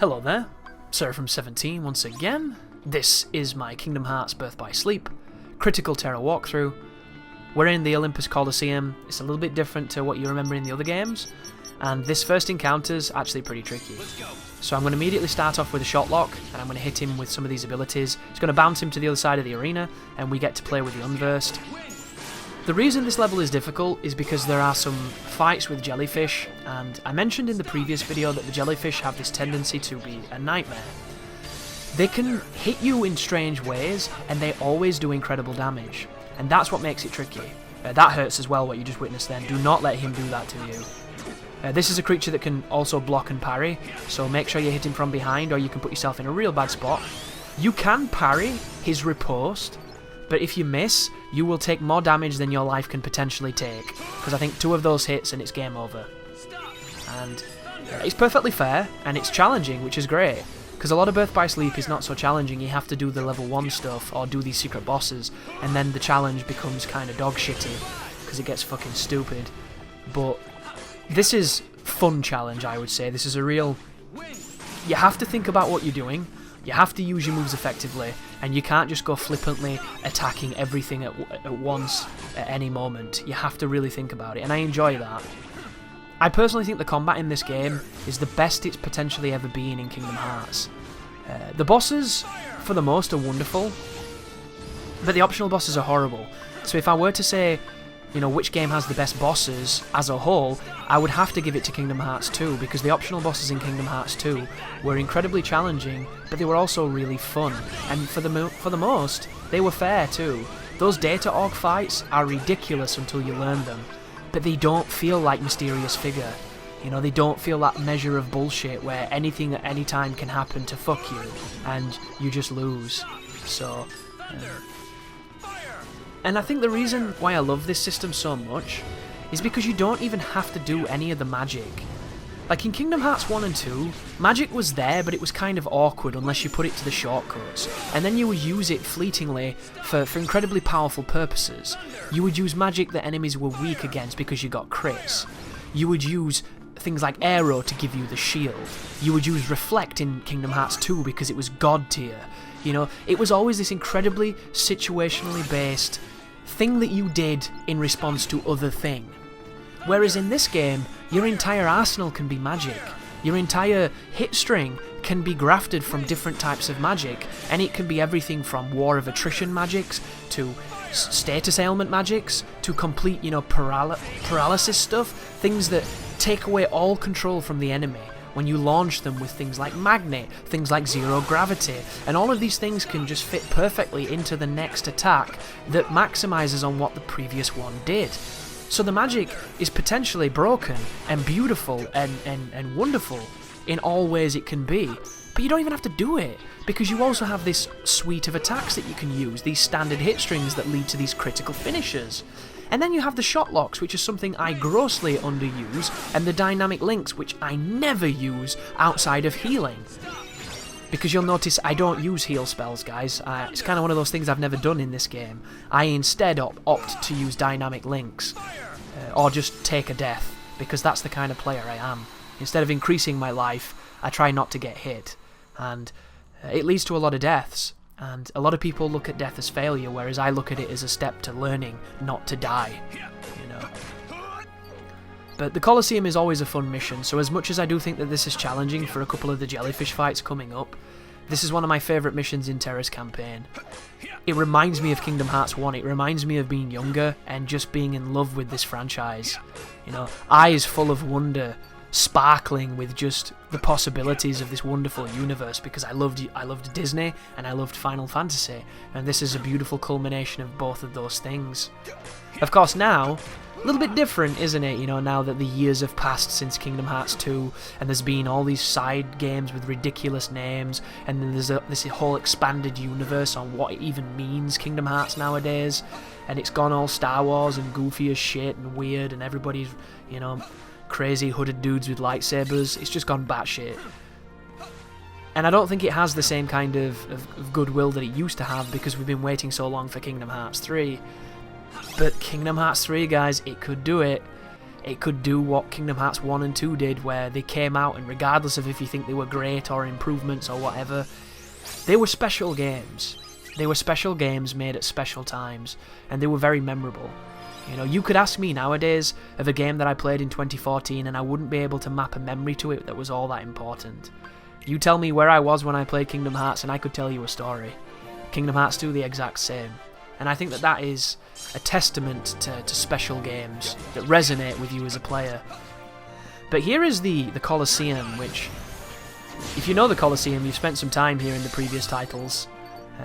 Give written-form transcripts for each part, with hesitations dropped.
Hello there, Terra from 17 once again. This is my Kingdom Hearts Birth by Sleep critical Terra walkthrough. We're in the Olympus Coliseum. It's a little bit different to what you remember in the other games, and this first encounter's actually pretty tricky. So I'm going to immediately start off with a shot lock, and I'm going to hit him with some of these abilities. It's going to bounce him to the other side of the arena, and we get to play with the Unversed. The reason this level is difficult is because there are some fights with jellyfish, and I mentioned in the previous video that the jellyfish have this tendency to be a nightmare. They can hit you in strange ways, and they always do incredible damage, and that's what makes it tricky. That hurts as well, what you just witnessed then. Do not let him do that to you. This is a creature that can also block and parry, so make sure you hit him from behind or you can put yourself in a real bad spot. You can parry his riposte, but if you miss, you will take more damage than your life can potentially take, because I think 2 of those hits and it's game over. And it's perfectly fair, and it's challenging, which is great, because a lot of Birth by Sleep is not so challenging. You have to do the level 1 stuff, or do these secret bosses, and then the challenge becomes kind of dog shitty, because it gets fucking stupid. But this is fun challenge, I would say. This is a real... You have to think about what you're doing, you have to use your moves effectively, and you can't just go flippantly attacking everything at once at any moment. You have to really think about it, and I enjoy that. I personally think the combat in this game is the best it's potentially ever been in Kingdom Hearts. The bosses, for the most, are wonderful, but the optional bosses are horrible. So if I were to say, you know, which game has the best bosses as a whole, I would have to give it to Kingdom Hearts 2, because the optional bosses in Kingdom Hearts 2 were incredibly challenging, but they were also really fun, and for the most, they were fair too. Those Data Org fights are ridiculous until you learn them, but they don't feel like Mysterious Figure. You know, they don't feel that measure of bullshit where anything at any time can happen to fuck you, and you just lose. So... And I think the reason why I love this system so much is because you don't even have to do any of the magic. Like in Kingdom Hearts 1 and 2, magic was there, but it was kind of awkward unless you put it to the shortcuts, and then you would use it fleetingly for incredibly powerful purposes. You would use magic that enemies were weak against because you got crits. You would use things like Aero to give you the shield. You would use Reflect in Kingdom Hearts 2 because it was god tier. You know, it was always this incredibly situationally based thing that you did in response to other thing. Whereas in this game, your entire arsenal can be magic. Your entire hit string can be grafted from different types of magic, and it can be everything from War of Attrition magics to status ailment magics to complete, you know, paralysis stuff, things that take away all control from the enemy when you launch them with things like Magnet, things like Zero Gravity, and all of these things can just fit perfectly into the next attack that maximizes on what the previous one did. So the magic is potentially broken and beautiful and wonderful in all ways it can be, but you don't even have to do it, because you also have this suite of attacks that you can use, these standard hit strings that lead to these critical finishes. And then you have the shot locks, which is something I grossly underuse, and the dynamic links, which I never use outside of healing. Because you'll notice I don't use heal spells, guys. It's kind of one of those things I've never done in this game. I instead opt to use dynamic links, or just take a death, because that's the kind of player I am. Instead of increasing my life, I try not to get hit, and it leads to a lot of deaths. And a lot of people look at death as failure, whereas I look at it as a step to learning not to die, you know. But the Coliseum is always a fun mission, so as much as I do think that this is challenging for a couple of the jellyfish fights coming up, this is one of my favourite missions in Terra's campaign. It reminds me of Kingdom Hearts 1, it reminds me of being younger and just being in love with this franchise. You know, eyes full of wonder, sparkling with just the possibilities of this wonderful universe, because I loved Disney and I loved Final Fantasy, and this is a beautiful culmination of both of those things. Of course now, a little bit different, isn't it, you know, now that the years have passed since Kingdom Hearts 2, and there's been all these side games with ridiculous names, and then there's this whole expanded universe on what it even means, Kingdom Hearts nowadays, and it's gone all Star Wars and goofy as shit and weird, and everybody's, you know, crazy hooded dudes with lightsabers. It's just gone batshit. And I don't think it has the same kind of goodwill that it used to have, because we've been waiting so long for Kingdom Hearts 3. But Kingdom Hearts 3, guys, it could do it. it could do what Kingdom Hearts 1 and 2 did, where they came out and regardless of if you think they were great or improvements or whatever, they were special games. They were special games made at special times, and they were very memorable. You know, you could ask me nowadays of a game that I played in 2014 and I wouldn't be able to map a memory to it that was all that important. You tell me where I was when I played Kingdom Hearts and I could tell you a story. Kingdom Hearts 2 the exact same. And I think that that is a testament to special games that resonate with you as a player. But here is the Coliseum, which, if you know the Coliseum, you've spent some time here in the previous titles,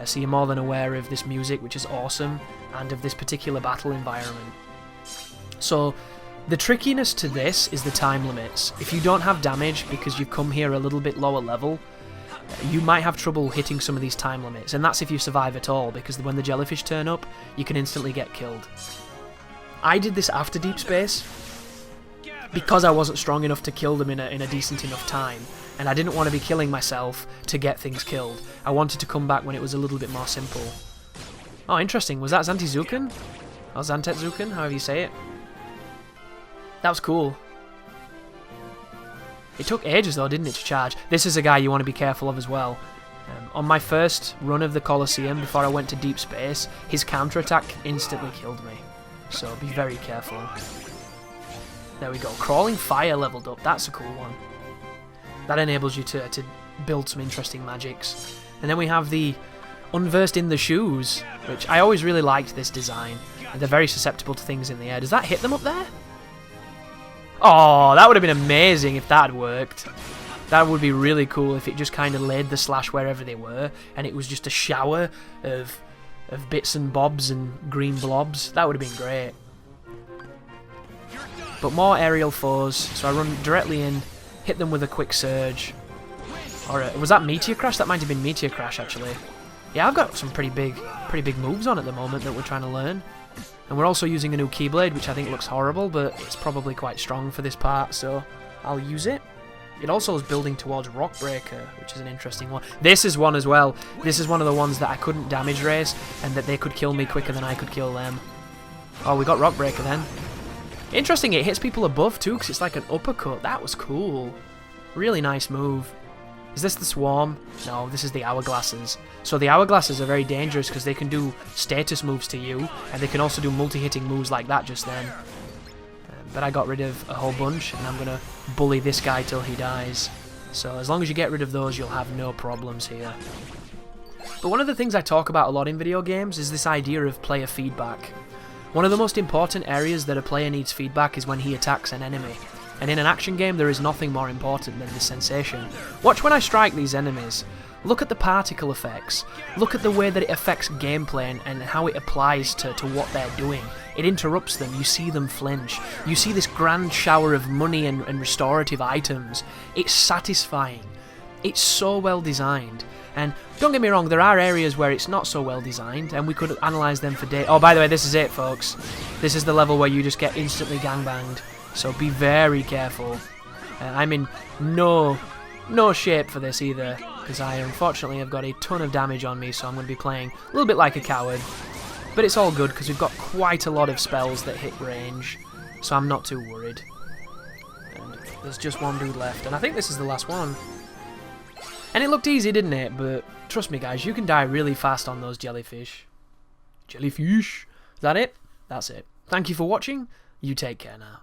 so you're more than aware of this music, which is awesome, and of this particular battle environment. So, the trickiness to this is the time limits. If you don't have damage because you've come here a little bit lower level, you might have trouble hitting some of these time limits, and that's if you survive at all, because when the jellyfish turn up, you can instantly get killed. I did this after Deep Space, because I wasn't strong enough to kill them in a decent enough time, and I didn't want to be killing myself to get things killed. I wanted to come back when it was a little bit more simple. Oh, interesting. Was that Zantetsuken? Or Zantetsuken, however you say it. That was cool. It took ages though, didn't it, to charge? This is a guy you want to be careful of as well. On my first run of the Coliseum, before I went to Deep Space, his counterattack instantly killed me. So be very careful. There we go. Crawling Fire leveled up. That's a cool one. That enables you to build some interesting magics. And then we have the Unversed in the Shoes, which I always really liked this design. They're very susceptible to things in the air. Does that hit them up there? Oh, that would have been amazing if that had worked. That would be really cool if it just kind of laid the slash wherever they were, and it was just a shower of bits and bobs and green blobs. That would have been great. But more aerial foes, so I run directly in, hit them with a quick surge. Or was that Meteor Crash? That might have been Meteor Crash, actually. Yeah, I've got some pretty big moves on at the moment that we're trying to learn. And we're also using a new Keyblade, which I think looks horrible, but it's probably quite strong for this part, so I'll use it. It also is building towards Rock Breaker, which is an interesting one. This is one as well. This is one of the ones that I couldn't damage race, and that they could kill me quicker than I could kill them. Oh, we got Rock Breaker then. Interesting, it hits people above too, because it's like an uppercut. That was cool. Really nice move. Is this the Swarm? No, this is the Hourglasses. So the Hourglasses are very dangerous because they can do status moves to you, and they can also do multi-hitting moves like that just then. But I got rid of a whole bunch, and I'm going to bully this guy till he dies. So as long as you get rid of those, you'll have no problems here. But one of the things I talk about a lot in video games is this idea of player feedback. One of the most important areas that a player needs feedback is when he attacks an enemy. And in an action game, there is nothing more important than this sensation. Watch when I strike these enemies. Look at the particle effects. Look at the way that it affects gameplay and how it applies to what they're doing. It interrupts them. You see them flinch. You see this grand shower of money and restorative items. It's satisfying. It's so well designed. And don't get me wrong, there are areas where it's not so well designed, and we could analyse them for days. Oh, by the way, this is it, folks. This is the level where you just get instantly gangbanged. So be very careful. I'm in no shape for this either, because I unfortunately have got a ton of damage on me, so I'm going to be playing a little bit like a coward. But it's all good, because we've got quite a lot of spells that hit range, so I'm not too worried. And there's just one dude left, and I think this is the last one. And it looked easy, didn't it? But trust me, guys, you can die really fast on those jellyfish. Jellyfish! Is that it? That's it. Thank you for watching. You take care now.